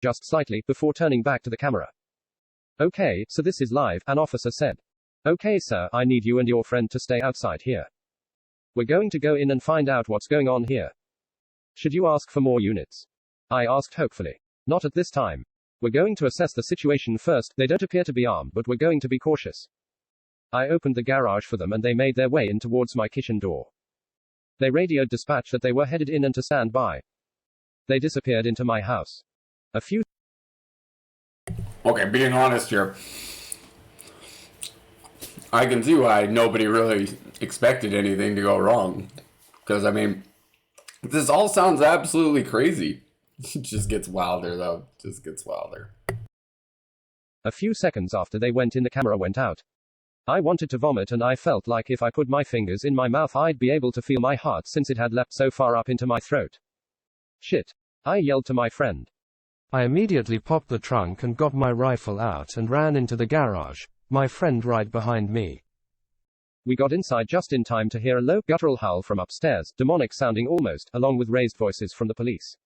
just slightly, before turning back to the camera. Okay, so this is live, an officer said. Okay sir, I need you and your friend to stay outside here. We're going to go in and find out what's going on here. Should you ask for more units? I asked hopefully. Not at this time. We're going to assess the situation first, they don't appear to be armed but we're going to be cautious. I opened the garage for them and they made their way in towards my kitchen door. They radioed dispatch that they were headed in and to stand by. They disappeared into my house. A few... Okay, being honest here, I can see why nobody really expected anything to go wrong. Because, I mean, this all sounds absolutely crazy. It just gets wilder, though. It just gets wilder. A few seconds after they went in, the camera went out. I wanted to vomit and I felt like if I put my fingers in my mouth I'd be able to feel my heart since it had leapt so far up into my throat. Shit. I yelled to my friend. I immediately popped the trunk and got my rifle out and ran into the garage, my friend right behind me. We got inside just in time to hear a low, guttural howl from upstairs, demonic sounding almost, along with raised voices from the police.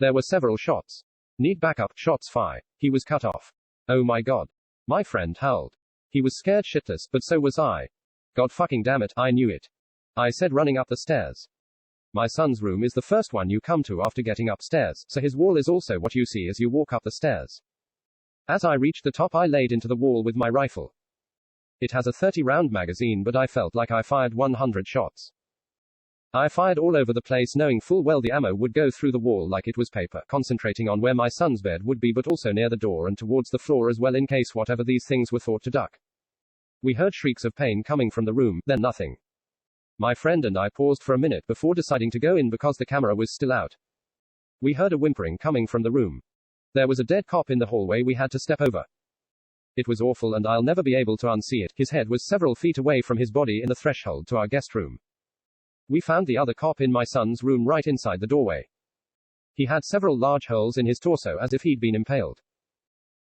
There were several shots. Need backup, shots fire. He was cut off. Oh my god. My friend howled. He was scared shitless, but so was I. God fucking damn it, I knew it. I said, running up the stairs. My son's room is the first one you come to after getting upstairs, so his wall is also what you see as you walk up the stairs. As I reached the top I laid into the wall with my rifle. It has a 30-round magazine but I felt like I fired 100 shots. I fired all over the place knowing full well the ammo would go through the wall like it was paper, concentrating on where my son's bed would be but also near the door and towards the floor as well in case whatever these things were thought to duck. We heard shrieks of pain coming from the room, then nothing. My friend and I paused for a minute before deciding to go in because the camera was still out. We heard a whimpering coming from the room. There was a dead cop in the hallway we had to step over. It was awful and I'll never be able to unsee it. His head was several feet away from his body in the threshold to our guest room. We found the other cop in my son's room right inside the doorway. He had several large holes in his torso as if he'd been impaled.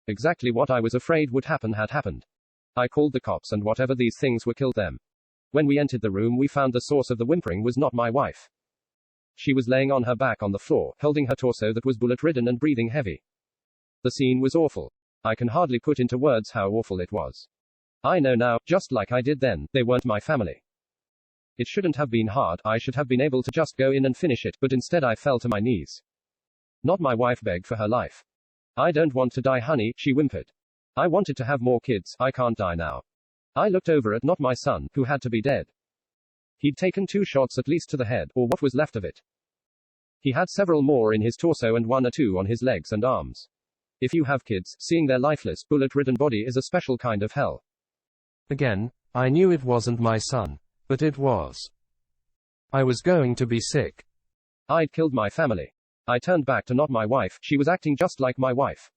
Exactly what I was afraid would happen had happened. I called the cops and whatever these things were killed them. When we entered the room we found the source of the whimpering was not my wife. She was laying on her back on the floor, holding her torso that was bullet-ridden and breathing heavy. The scene was awful. I can hardly put into words how awful it was. I know now, just like I did then, they weren't my family. It shouldn't have been hard, I should have been able to just go in and finish it, but instead I fell to my knees. Not my wife begged for her life. I don't want to die honey, she whimpered. I wanted to have more kids, I can't die now. I looked over at not my son, who had to be dead. He'd taken 2 shots at least to the head, or what was left of it. He had several more in his torso and 1 or 2 on his legs and arms. If you have kids, seeing their lifeless, bullet-ridden body is a special kind of hell. Again, I knew it wasn't my son. But it was. I was going to be sick. I'd killed my family. I turned back to not my wife, she was acting just like my wife.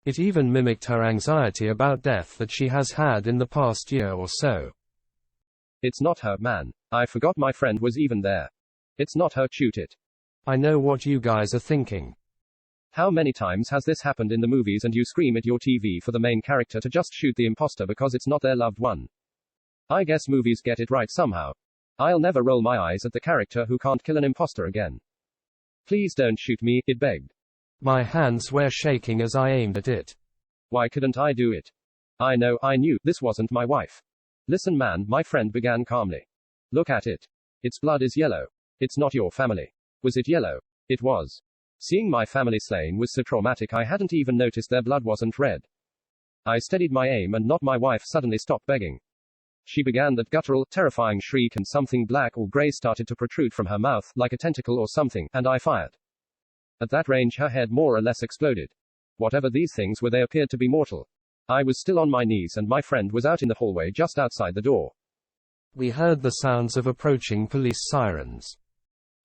It even mimicked her anxiety about death that she has had in the past year or so. It's not her, man. I forgot my friend was even there. It's not her, shoot it. I know what you guys are thinking. How many times has this happened in the movies and you scream at your TV for the main character to just shoot the imposter because it's not their loved one? I guess movies get it right somehow. I'll never roll my eyes at the character who can't kill an imposter again. Please don't shoot me, it begged. My hands were shaking as I aimed at it. Why couldn't I do it? I knew, this wasn't my wife. Listen man, my friend began calmly. Look at it. Its blood is yellow. It's not your family. Was it yellow? It was. Seeing my family slain was so traumatic I hadn't even noticed their blood wasn't red. I steadied my aim and not my wife suddenly stopped begging. She began that guttural, terrifying shriek and something black or grey started to protrude from her mouth, like a tentacle or something, and I fired. At that range her head more or less exploded. Whatever these things were they appeared to be mortal. I was still on my knees and my friend was out in the hallway just outside the door. We heard the sounds of approaching police sirens.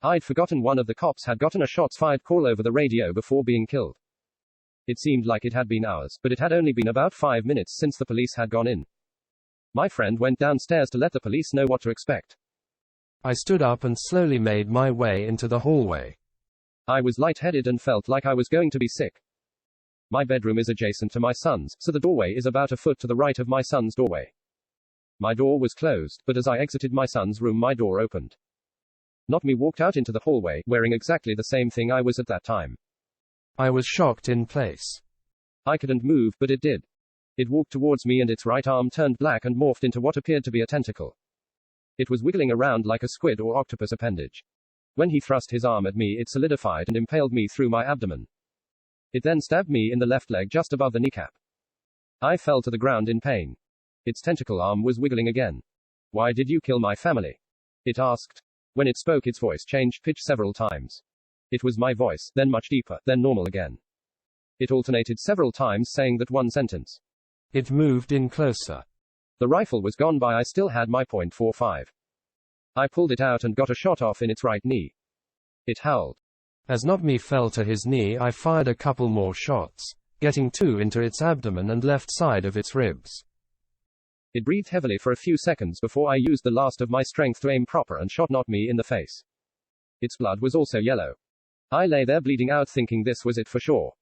I'd forgotten one of the cops had gotten a shots fired call over the radio before being killed. It seemed like it had been hours, but it had only been about 5 minutes since the police had gone in. My friend went downstairs to let the police know what to expect. I stood up and slowly made my way into the hallway. I was lightheaded and felt like I was going to be sick. My bedroom is adjacent to my son's, so the doorway is about a foot to the right of my son's doorway. My door was closed, but as I exited my son's room my door opened. Not me walked out into the hallway, wearing exactly the same thing I was at that time. I was shocked in place. I couldn't move, but it did. It walked towards me and its right arm turned black and morphed into what appeared to be a tentacle. It was wiggling around like a squid or octopus appendage. When he thrust his arm at me, it solidified and impaled me through my abdomen. It then stabbed me in the left leg just above the kneecap. I fell to the ground in pain. Its tentacle arm was wiggling again. "Why did you kill my family?" it asked. When it spoke, its voice changed pitch several times. It was my voice, then much deeper, then normal again. It alternated several times saying that one sentence. It moved in closer. The rifle was gone by. I still had my .45. I pulled it out and got a shot off in its right knee. It howled. As Notme fell to his knee, I fired a couple more shots, getting 2 into its abdomen and left side of its ribs. It breathed heavily for a few seconds before I used the last of my strength to aim proper and shot Notme in the face. Its blood was also yellow. I lay there bleeding out thinking this was it for sure.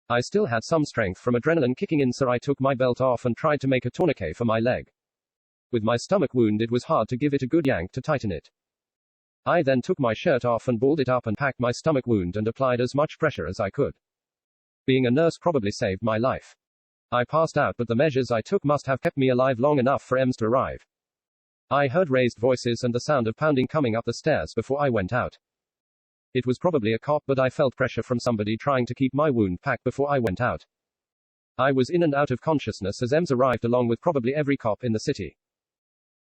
I still had some strength from adrenaline kicking in, so I took my belt off and tried to make a tourniquet for my leg. With my stomach wound, it was hard to give it a good yank to tighten it. I then took my shirt off and balled it up and packed my stomach wound and applied as much pressure as I could. Being a nurse probably saved my life. I passed out, but the measures I took must have kept me alive long enough for EMS to arrive. I heard raised voices and the sound of pounding coming up the stairs before I went out. It was probably a cop, but I felt pressure from somebody trying to keep my wound packed before I went out. I was in and out of consciousness as EMS arrived, along with probably every cop in the city.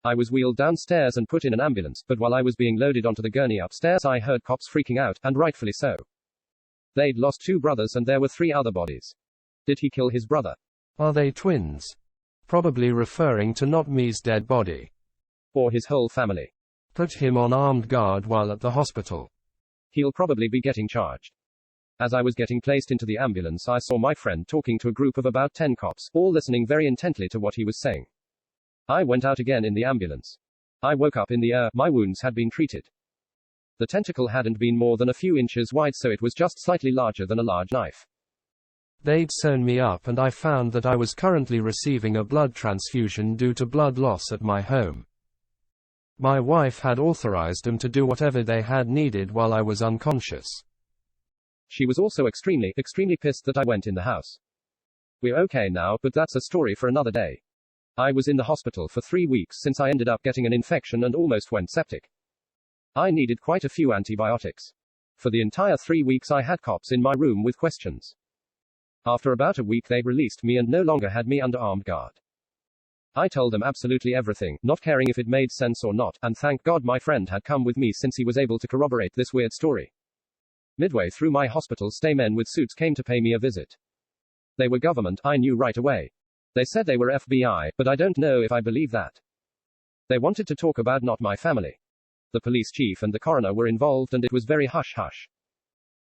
I was wheeled downstairs and put in an ambulance, but while I was being loaded onto the gurney upstairs, I heard cops freaking out, and rightfully so. They'd lost 2 brothers and there were 3 other bodies. Did he kill his brother? Are they twins? Probably referring to Notme's dead body. Or his whole family. Put him on armed guard while at the hospital. He'll probably be getting charged. As I was getting placed into the ambulance, I saw my friend talking to a group of about 10 cops, all listening very intently to what he was saying. I went out again in the ambulance. I woke up in the air. My wounds had been treated. The tentacle hadn't been more than a few inches wide, so it was just slightly larger than a large knife. They'd sewn me up and I found that I was currently receiving a blood transfusion due to blood loss at my home. My wife had authorized them to do whatever they had needed while I was unconscious. She was also extremely pissed that I went in the house. We're okay now, but that's a story for another day. I was in the hospital for 3 weeks since I ended up getting an infection and almost went septic. I needed quite a few antibiotics. For the entire 3 weeks I had cops in my room with questions. After about a week they released me and no longer had me under armed guard. I told them absolutely everything, not caring if it made sense or not, and thank God my friend had come with me since he was able to corroborate this weird story. Midway through my hospital stay, men with suits came to pay me a visit. They were government, I knew right away. They said they were FBI, but I don't know if I believe that. They wanted to talk about not my family. The police chief and the coroner were involved and it was very hush-hush.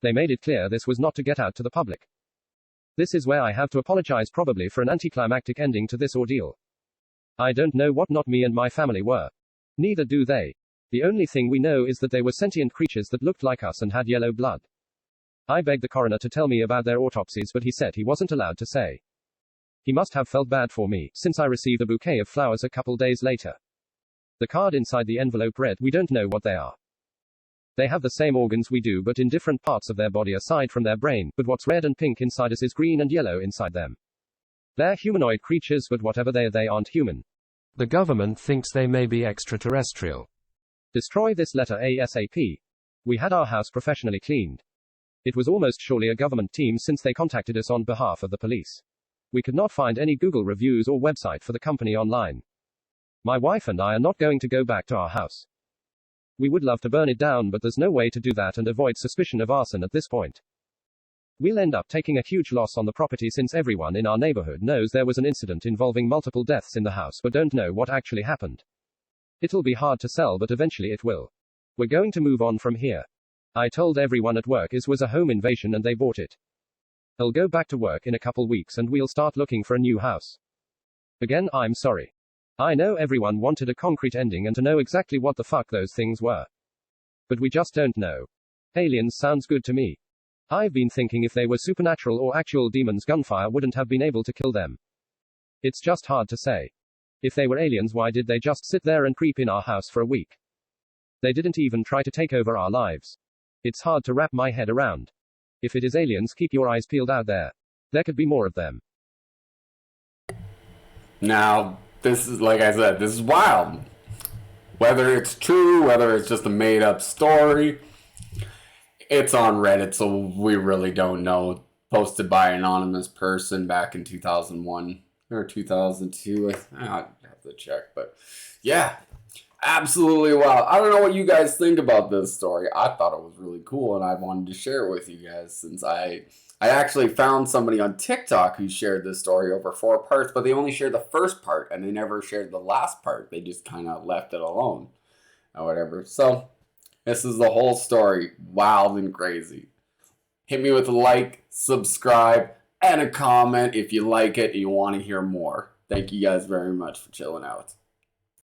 They made it clear this was not to get out to the public. This is where I have to apologize probably for an anticlimactic ending to this ordeal. I don't know what not me and my family were. Neither do they. The only thing we know is that they were sentient creatures that looked like us and had yellow blood. I begged the coroner to tell me about their autopsies, but he said he wasn't allowed to say. He must have felt bad for me, since I received a bouquet of flowers a couple days later. The card inside the envelope read, "We don't know what they are. They have the same organs we do, but in different parts of their body aside from their brain, but what's red and pink inside us is green and yellow inside them. They're humanoid creatures, but whatever they aren't human. The government thinks they may be extraterrestrial. Destroy this letter ASAP. We had our house professionally cleaned. It was almost surely a government team since they contacted us on behalf of the police. We could not find any Google reviews or website for the company online. My wife and I are not going to go back to our house. We would love to burn it down, but there's no way to do that and avoid suspicion of arson at this point. We'll end up taking a huge loss on the property since everyone in our neighborhood knows there was an incident involving multiple deaths in the house but don't know what actually happened. It'll be hard to sell, but eventually it will. We're going to move on from here. I told everyone at work it was a home invasion and they bought it. I'll go back to work in a couple weeks and we'll start looking for a new house. Again, I'm sorry. I know everyone wanted a concrete ending and to know exactly what the fuck those things were. But we just don't know. Aliens sounds good to me. I've been thinking if they were supernatural or actual demons, gunfire wouldn't have been able to kill them. It's just hard to say. If they were aliens, why did they just sit there and creep in our house for a week? They didn't even try to take over our lives. It's hard to wrap my head around. If it is aliens, keep your eyes peeled out there. There could be more of them. Now, this is, like I said, this is wild. Whether it's true, whether it's just a made up story, it's on Reddit, so we really don't know. Posted by an anonymous person back in 2001 or 2002. I have to check, but yeah, absolutely wild. I don't know what you guys think about this story. I thought it was really cool, and I wanted to share it with you guys since I actually found somebody on TikTok who shared this story over 4 parts, but they only shared the first part, and they never shared the last part. They just kind of left it alone or whatever. So this is the whole story. Wild and crazy. Hit me with a like, subscribe, and a comment if you like it and you want to hear more. Thank you guys very much for chilling out.